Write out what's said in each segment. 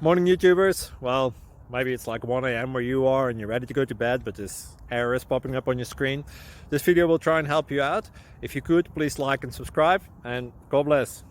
Morning YouTubers. Well, maybe it's like 1 a.m. where you are and you're ready to go to bed, but this error is popping up on your screen. This video will try and help you out. If you could, please like and subscribe, and God bless.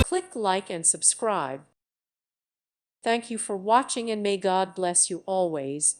Click like and subscribe. Thank you for watching, and may God bless you always.